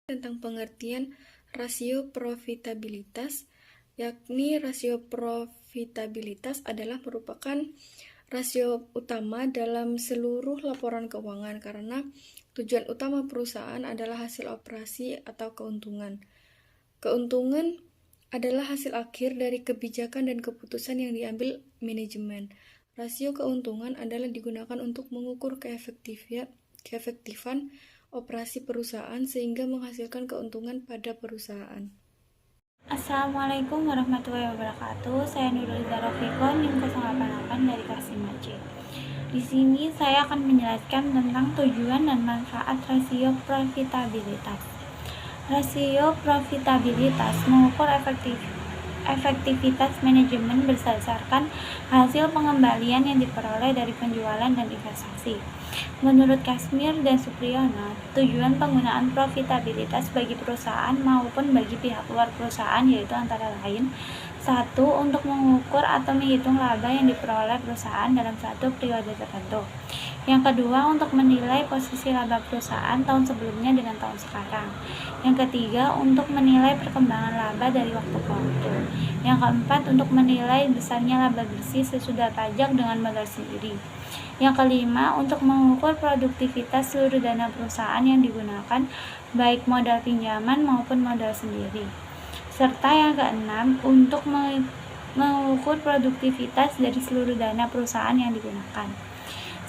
Tentang pengertian rasio profitabilitas, yakni rasio profitabilitas adalah merupakan rasio utama dalam seluruh laporan keuangan karena tujuan utama perusahaan adalah hasil operasi atau keuntungan. Keuntungan adalah hasil akhir dari kebijakan dan keputusan yang diambil manajemen. Rasio keuntungan adalah digunakan untuk mengukur keefektifan operasi perusahaan sehingga menghasilkan keuntungan pada perusahaan. Assalamualaikum warahmatullahi wabarakatuh. Saya Nurul Zarafikon NIM 088 dari Kasimac. Di sini saya akan menjelaskan tentang tujuan dan manfaat rasio profitabilitas. Rasio profitabilitas mengukur efektivitas manajemen berdasarkan hasil pengembalian yang diperoleh dari penjualan dan investasi. Menurut Kasmir dan Supriyono, tujuan penggunaan profitabilitas bagi perusahaan maupun bagi pihak luar perusahaan yaitu antara lain: 1. Untuk mengukur atau menghitung laba yang diperoleh perusahaan dalam satu periode tertentu. Yang kedua, untuk menilai posisi laba perusahaan tahun sebelumnya dengan tahun sekarang. Yang ketiga, untuk menilai perkembangan laba dari waktu ke waktu. Yang keempat, untuk menilai besarnya laba bersih sesudah pajak dengan modal sendiri. Yang kelima, untuk mengukur produktivitas seluruh dana perusahaan yang digunakan, baik modal pinjaman maupun modal sendiri. Serta yang keenam, untuk mengukur produktivitas dari seluruh dana perusahaan yang digunakan.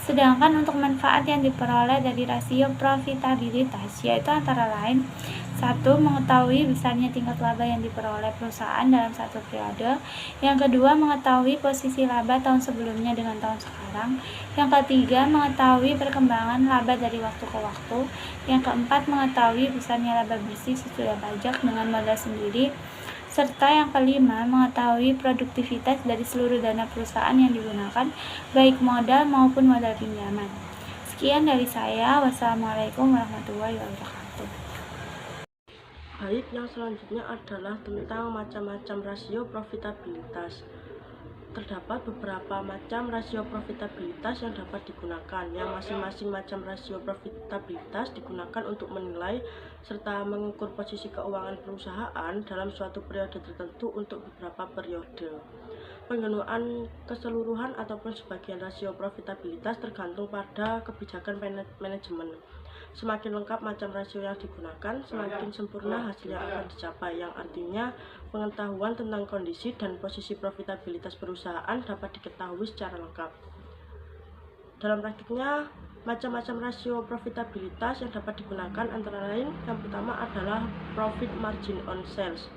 Sedangkan untuk manfaat yang diperoleh dari rasio profitabilitas yaitu antara lain: 1. Mengetahui besarnya tingkat laba yang diperoleh perusahaan dalam satu periode. Yang kedua, mengetahui posisi laba tahun sebelumnya dengan tahun sekarang. Yang ketiga, mengetahui perkembangan laba dari waktu ke waktu. Yang keempat, mengetahui besarnya laba bersih sesudah pajak dengan modal sendiri. Serta yang kelima, mengetahui produktivitas dari seluruh dana perusahaan yang digunakan, baik modal maupun modal pinjaman. Sekian dari saya. Wassalamualaikum warahmatullahi wabarakatuh. Baik, yang selanjutnya adalah tentang macam-macam rasio profitabilitas. Terdapat beberapa macam rasio profitabilitas yang dapat digunakan, yang masing-masing macam rasio profitabilitas digunakan untuk menilai serta mengukur posisi keuangan perusahaan dalam suatu periode tertentu untuk beberapa periode. Penggunaan keseluruhan ataupun sebagian rasio profitabilitas tergantung pada kebijakan manajemen. Semakin lengkap macam rasio yang digunakan, semakin sempurna hasil yang akan dicapai, yang artinya pengetahuan tentang kondisi dan posisi profitabilitas perusahaan dapat diketahui secara lengkap. Dalam praktiknya, macam-macam rasio profitabilitas yang dapat digunakan antara lain, yang pertama adalah profit margin on sales.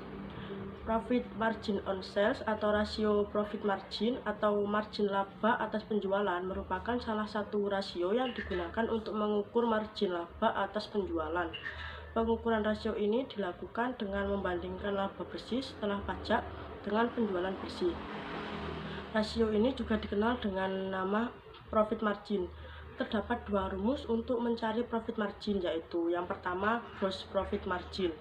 Profit margin on sales atau rasio profit margin atau margin laba atas penjualan merupakan salah satu rasio yang digunakan untuk mengukur margin laba atas penjualan. Pengukuran rasio ini dilakukan dengan membandingkan laba bersih setelah pajak dengan penjualan bersih. Rasio ini juga dikenal dengan nama profit margin. Terdapat dua rumus untuk mencari profit margin, yaitu yang pertama gross profit margin.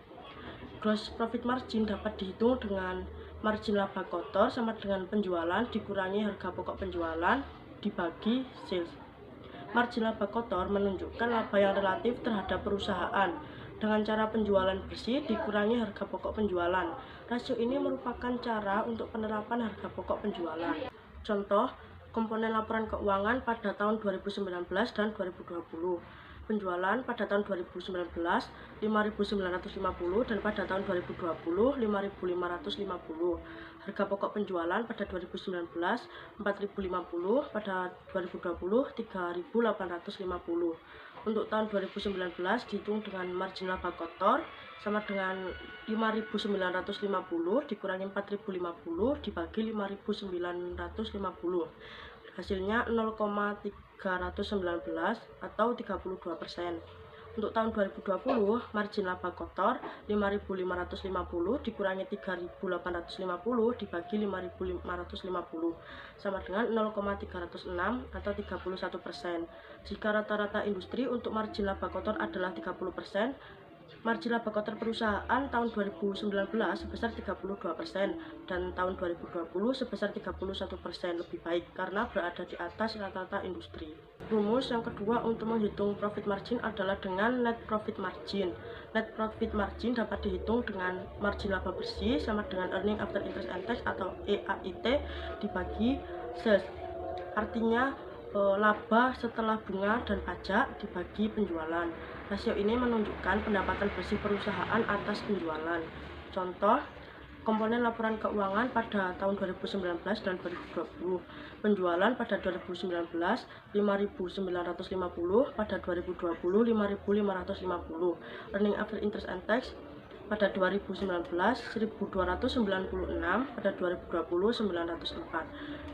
Gross profit margin dapat dihitung dengan margin laba kotor sama dengan penjualan dikurangi harga pokok penjualan dibagi sales. Margin laba kotor menunjukkan laba yang relatif terhadap perusahaan dengan cara penjualan bersih dikurangi harga pokok penjualan. Rasio ini merupakan cara untuk penerapan harga pokok penjualan. Contoh, komponen laporan keuangan pada tahun 2019 dan 2020. Penjualan pada tahun 2019 5.950 dan pada tahun 2020 5.550. Harga pokok penjualan pada 2019 4.050, pada 2020 3.850. Untuk tahun 2019 dihitung dengan margin laba kotor sama dengan 5.950 dikurangi 4.050 dibagi 5.950. Hasilnya 0,319 atau 32%. Untuk tahun 2020, margin laba kotor 5.550 dikurangi 3.850 dibagi 5.550 sama dengan 0,306 atau 31%. Jika rata-rata industri untuk margin laba kotor adalah 30%, Margin laba kotor perusahaan tahun 2019 sebesar 32% dan tahun 2020 sebesar 31%, lebih baik karena berada di atas rata-rata industri. Rumus yang kedua untuk menghitung profit margin adalah dengan net profit margin. Net profit margin dapat dihitung dengan margin laba bersih sama dengan earning after interest and tax atau EAIT dibagi sales. Artinya laba setelah bunga dan pajak dibagi penjualan. Rasio ini menunjukkan pendapatan bersih perusahaan atas penjualan. Contoh, komponen laporan keuangan pada tahun 2019 dan 2020. Penjualan pada 2019 5.950, pada 2020 5.550. Earning after interest and tax pada 2019 1.296, pada 2020 904.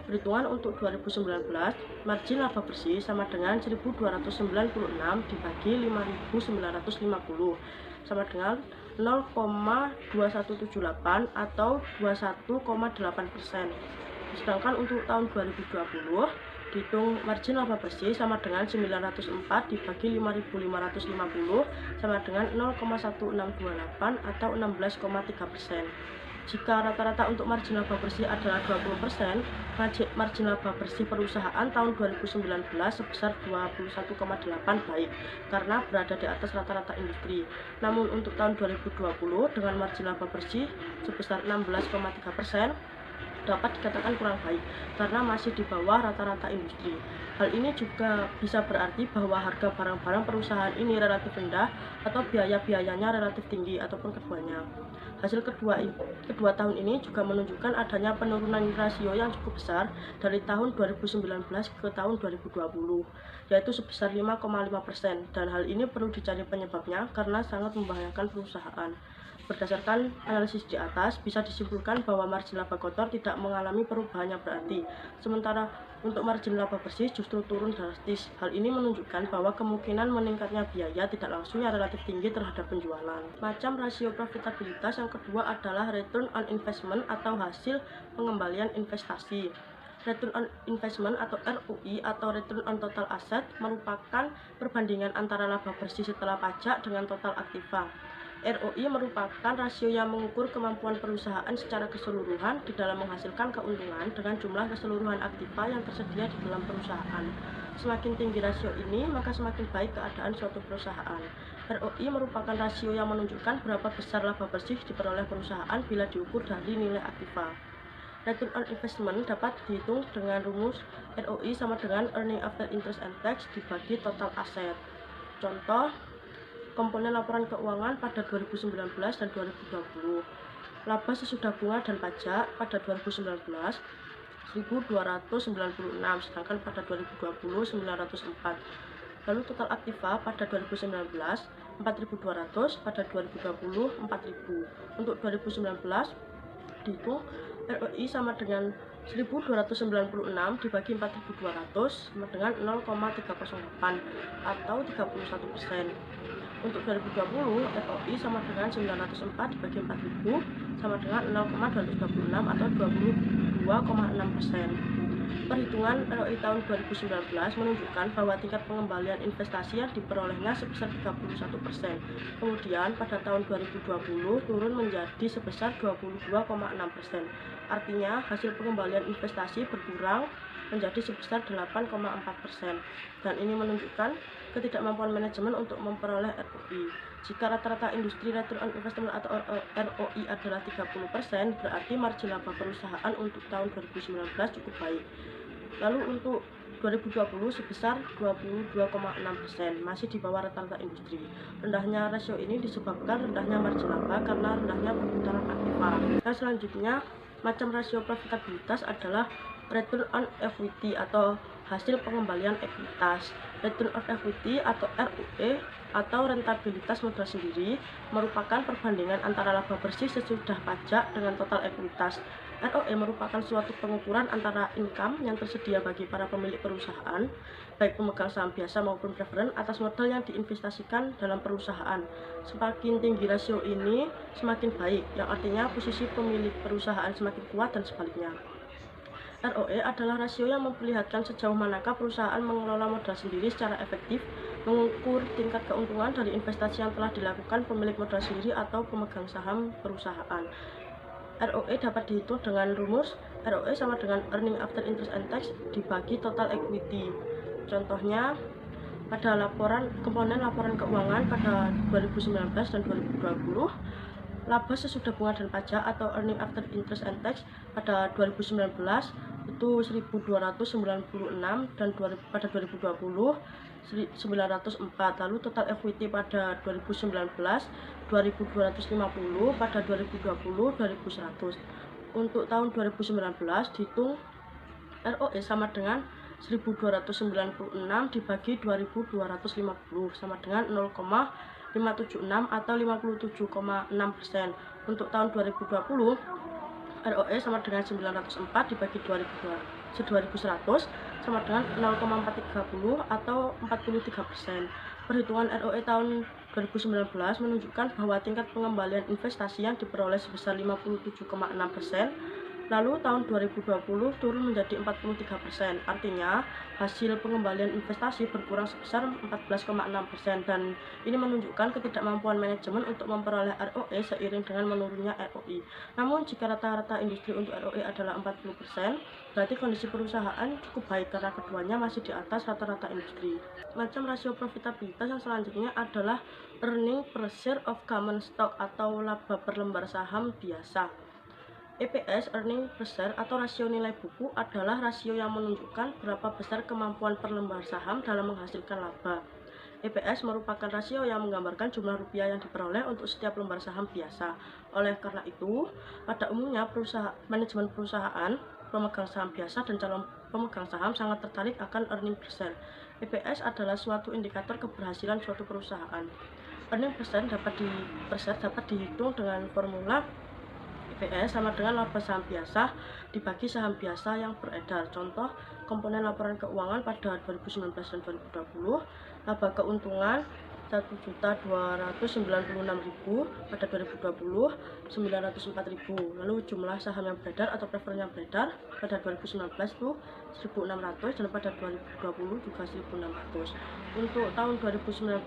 Perhitungan untuk 2019, margin laba bersih sama dengan 1.296 dibagi 5.950 sama dengan 0,2178 atau 21,8%. Sedangkan untuk tahun 2020 dihitung margin laba bersih sama dengan 904 dibagi 5.550 sama dengan 0,1628 atau 16,3%. Jika rata-rata untuk margin laba bersih adalah 20%, margin laba bersih perusahaan tahun 2019 sebesar 21,8 baik karena berada di atas rata-rata industri. Namun untuk tahun 2020 dengan margin laba bersih sebesar 16,3% dapat dikatakan kurang baik karena masih di bawah rata-rata industri. Hal ini juga bisa berarti bahwa harga barang-barang perusahaan ini relatif rendah atau biaya-biayanya relatif tinggi ataupun keduanya. Hasil kedua tahun ini juga menunjukkan adanya penurunan rasio yang cukup besar dari tahun 2019 ke tahun 2020, yaitu sebesar 5,5%, dan hal ini perlu dicari penyebabnya karena sangat membahayakan perusahaan. Berdasarkan analisis di atas, bisa disimpulkan bahwa margin laba kotor tidak mengalami perubahan yang berarti, sementara untuk margin laba bersih justru turun drastis. Hal ini menunjukkan bahwa kemungkinan meningkatnya biaya tidak langsung yang relatif tinggi terhadap penjualan. Macam rasio profitabilitas yang kedua adalah return on investment atau hasil pengembalian investasi. Return on investment atau ROI atau return on total asset merupakan perbandingan antara laba bersih setelah pajak dengan total aktiva. ROI merupakan rasio yang mengukur kemampuan perusahaan secara keseluruhan di dalam menghasilkan keuntungan dengan jumlah keseluruhan aktiva yang tersedia di dalam perusahaan. Semakin tinggi rasio ini, maka semakin baik keadaan suatu perusahaan. ROI merupakan rasio yang menunjukkan berapa besar laba bersih diperoleh perusahaan bila diukur dari nilai aktiva. Return on investment dapat dihitung dengan rumus ROI sama dengan earning after interest and tax dibagi total aset. Contoh, komponen laporan keuangan pada 2019 dan 2020. Laba sesudah bunga dan pajak pada 2019 1.296, sedangkan pada 2020 904. Lalu total aktiva pada 2019 4.200, pada 2020 4.000. Untuk 2019 dihitung ROI sama dengan 1.296 dibagi 4.200 sama dengan 0,308 atau 31%. Untuk 2020 ROI sama dengan 904 dibagi 4.000 sama dengan 0,226 atau 22,6%. Perhitungan ROI tahun 2019 menunjukkan bahwa tingkat pengembalian investasi yang diperolehnya sebesar 31%. Kemudian pada tahun 2020 turun menjadi sebesar 22,6%. Artinya hasil pengembalian investasi berkurang menjadi sebesar 8,4%. Dan ini menunjukkan ketidakmampuan manajemen untuk memperoleh ROI. Jika rata-rata industri return on investment atau ROI adalah 30%, berarti margin laba perusahaan untuk tahun 2019 cukup baik. Lalu untuk 2020 sebesar 22,6%, masih di bawah rata-rata industri. Rendahnya rasio ini disebabkan rendahnya margin laba karena rendahnya perputaran aktiva. Dan selanjutnya, macam rasio profitabilitas adalah return on equity atau hasil pengembalian ekuitas. Return on equity atau ROE atau rentabilitas modal sendiri merupakan perbandingan antara laba bersih sesudah pajak dengan total ekuitas. ROE merupakan suatu pengukuran antara income yang tersedia bagi para pemilik perusahaan, baik pemegang saham biasa maupun preferen, atas modal yang diinvestasikan dalam perusahaan. Semakin tinggi rasio ini, semakin baik, yang artinya posisi pemilik perusahaan semakin kuat dan sebaliknya. ROE adalah rasio yang memperlihatkan sejauh manakah perusahaan mengelola modal sendiri secara efektif mengukur tingkat keuntungan dari investasi yang telah dilakukan pemilik modal sendiri atau pemegang saham perusahaan. ROE dapat dihitung dengan rumus ROE sama dengan earning after interest and tax dibagi total equity. Contohnya, pada komponen laporan keuangan pada 2019 dan 2020, laba sesudah bunga dan pajak atau earning after interest and tax pada 2019 itu 1.296 dan pada 2020 904. Lalu total equity pada 2019 2.250, pada 2020 2.100. Untuk tahun 2019 dihitung ROE sama dengan 1.296 dibagi 2.250 sama dengan 0,576 atau 57,6%. Untuk tahun 2020 ROE sama dengan 904 dibagi 2100 sama dengan 0,430 atau 43%. Perhitungan ROE tahun 2019 menunjukkan bahwa tingkat pengembalian investasi yang diperoleh sebesar 57,6%. Lalu tahun 2020 turun menjadi 43%, artinya hasil pengembalian investasi berkurang sebesar 14,6%, dan ini menunjukkan ketidakmampuan manajemen untuk memperoleh ROE seiring dengan menurunnya ROI. Namun jika rata-rata industri untuk ROE adalah 40%, berarti kondisi perusahaan cukup baik karena keduanya masih di atas rata-rata industri. Macam rasio profitabilitas yang selanjutnya adalah earning per share of common stock atau laba per lembar saham biasa. EPS, earning per share atau rasio nilai buku, adalah rasio yang menunjukkan berapa besar kemampuan per lembar saham dalam menghasilkan laba. EPS merupakan rasio yang menggambarkan jumlah rupiah yang diperoleh untuk setiap lembar saham biasa. Oleh karena itu, pada umumnya manajemen perusahaan, pemegang saham biasa, dan calon pemegang saham sangat tertarik akan earning per share. EPS adalah suatu indikator keberhasilan suatu perusahaan. Earning per share dapat dihitung dengan formula EPS sama dengan laba saham biasa dibagi saham biasa yang beredar. Contoh komponen laporan keuangan pada 2019 dan 2020, laba keuntungan 1.296.000, pada 2020 904.000. Lalu jumlah saham yang beredar atau preferred yang beredar pada 2019 itu 1.600 dan pada 2020 juga 1.600. Untuk tahun 2019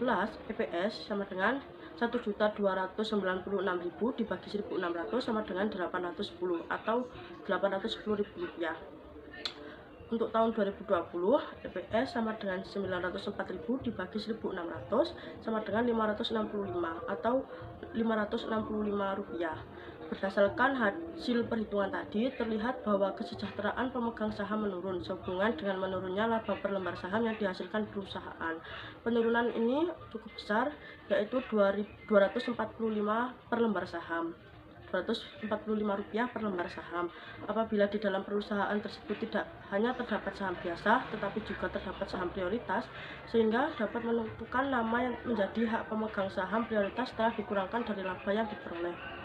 EPS sama dengan 1.296.000 dibagi 1.600 sama dengan 810 atau 810.000 rupiah. Untuk tahun 2020 EPS sama dengan 904.000 dibagi 1.600 sama dengan 565 atau 565 rupiah. Berdasarkan hasil perhitungan tadi, terlihat bahwa kesejahteraan pemegang saham menurun sehubungan dengan menurunnya laba per lembar saham yang dihasilkan perusahaan. Penurunan ini cukup besar, yaitu 245 per lembar saham. Rp245 per lembar saham. Apabila di dalam perusahaan tersebut tidak hanya terdapat saham biasa, tetapi juga terdapat saham prioritas, sehingga dapat menentukan nama yang menjadi hak pemegang saham prioritas setelah dikurangkan dari laba yang diperoleh.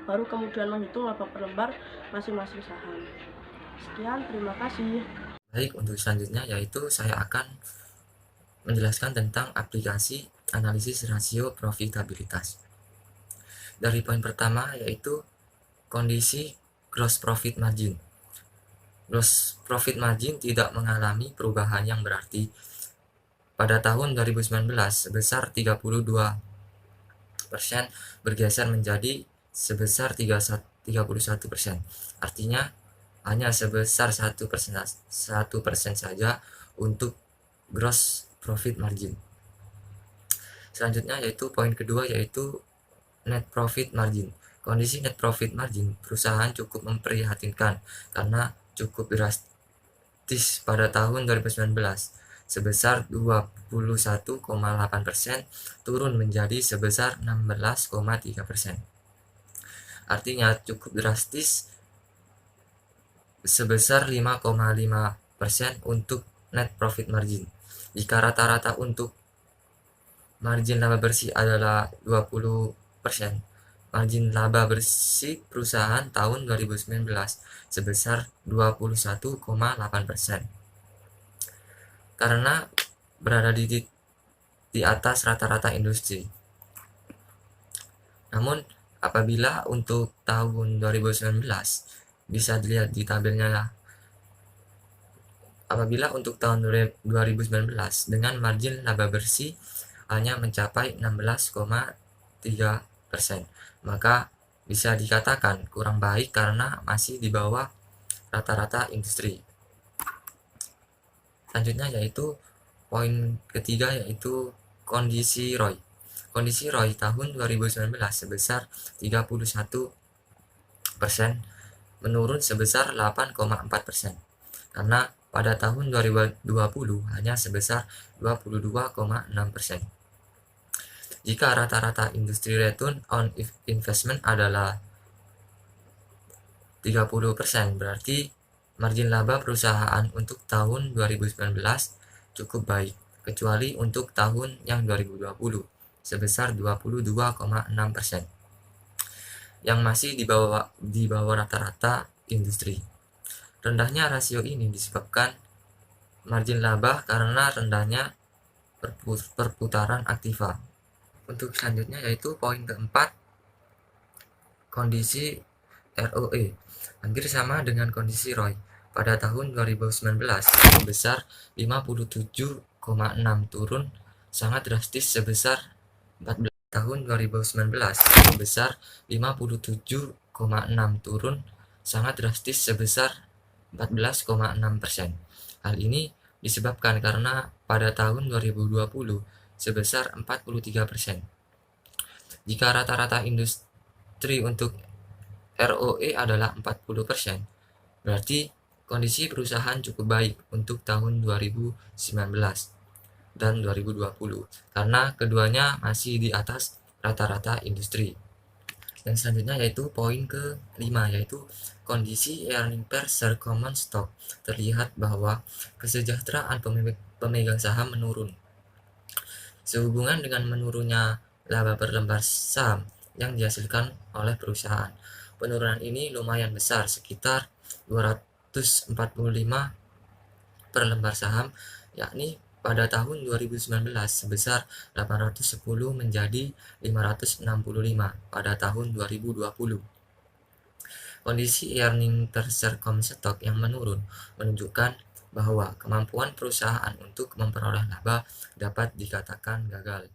Baru kemudian menghitung laba per lembar masing-masing saham. Sekian, terima kasih. Baik, untuk selanjutnya yaitu saya akan menjelaskan tentang aplikasi analisis rasio profitabilitas. Dari poin pertama yaitu kondisi gross profit margin. Gross profit margin tidak mengalami perubahan yang berarti. Pada tahun 2019 sebesar 32% bergeser menjadi sebesar 31%. Artinya hanya sebesar 1% saja untuk gross profit margin. Selanjutnya yaitu poin kedua yaitu net profit margin. Kondisi net profit margin perusahaan cukup memprihatinkan karena cukup drastis pada tahun 2019 sebesar 21,8% turun menjadi sebesar 16,3%. Artinya cukup drastis sebesar 5,5% untuk net profit margin. Jika rata-rata untuk margin laba bersih adalah 20%, margin laba bersih perusahaan tahun 2019 sebesar 21,8%. Karena berada di atas rata-rata industri. Namun apabila untuk tahun 2019 bisa dilihat di tabelnya Apabila untuk tahun 2019 dengan margin laba bersih hanya mencapai 16,3%, maka bisa dikatakan kurang baik karena masih di bawah rata-rata industri. Selanjutnya yaitu poin ketiga, yaitu kondisi ROI. Kondisi ROI tahun 2019 sebesar 31%, menurun sebesar 8,4%, karena pada tahun 2020 hanya sebesar 22,6%. Jika rata-rata industri return on investment adalah 30%, berarti margin laba perusahaan untuk tahun 2019 cukup baik, kecuali untuk tahun yang 2020 sebesar 22,6%, yang masih di bawah rata-rata industri. Rendahnya rasio ini disebabkan margin laba karena rendahnya perputaran aktiva. Untuk selanjutnya yaitu poin keempat, kondisi ROE. Hampir sama dengan kondisi ROI. Pada tahun 2019 sebesar 57,6, turun sangat drastis sebesar 14. Tahun 2019 sebesar 57,6, turun sangat drastis sebesar 14,6%. Hal ini disebabkan karena pada tahun 2020 sebesar 43%. Jika rata-rata industri untuk ROE adalah 40%, berarti kondisi perusahaan cukup baik untuk tahun 2019 dan 2020, karena keduanya masih di atas rata-rata industri. Dan selanjutnya yaitu poin ke-5, yaitu kondisi earning per share common stock. Terlihat bahwa kesejahteraan pemegang saham menurun. Sehubungan dengan menurunnya laba per lembar saham yang dihasilkan oleh perusahaan, penurunan ini lumayan besar, sekitar 245 per lembar saham, yakni pada tahun 2019 sebesar 810 menjadi 565 pada tahun 2020. Kondisi earning per share common stock yang menurun menunjukkan bahwa kemampuan perusahaan untuk memperoleh laba dapat dikatakan gagal.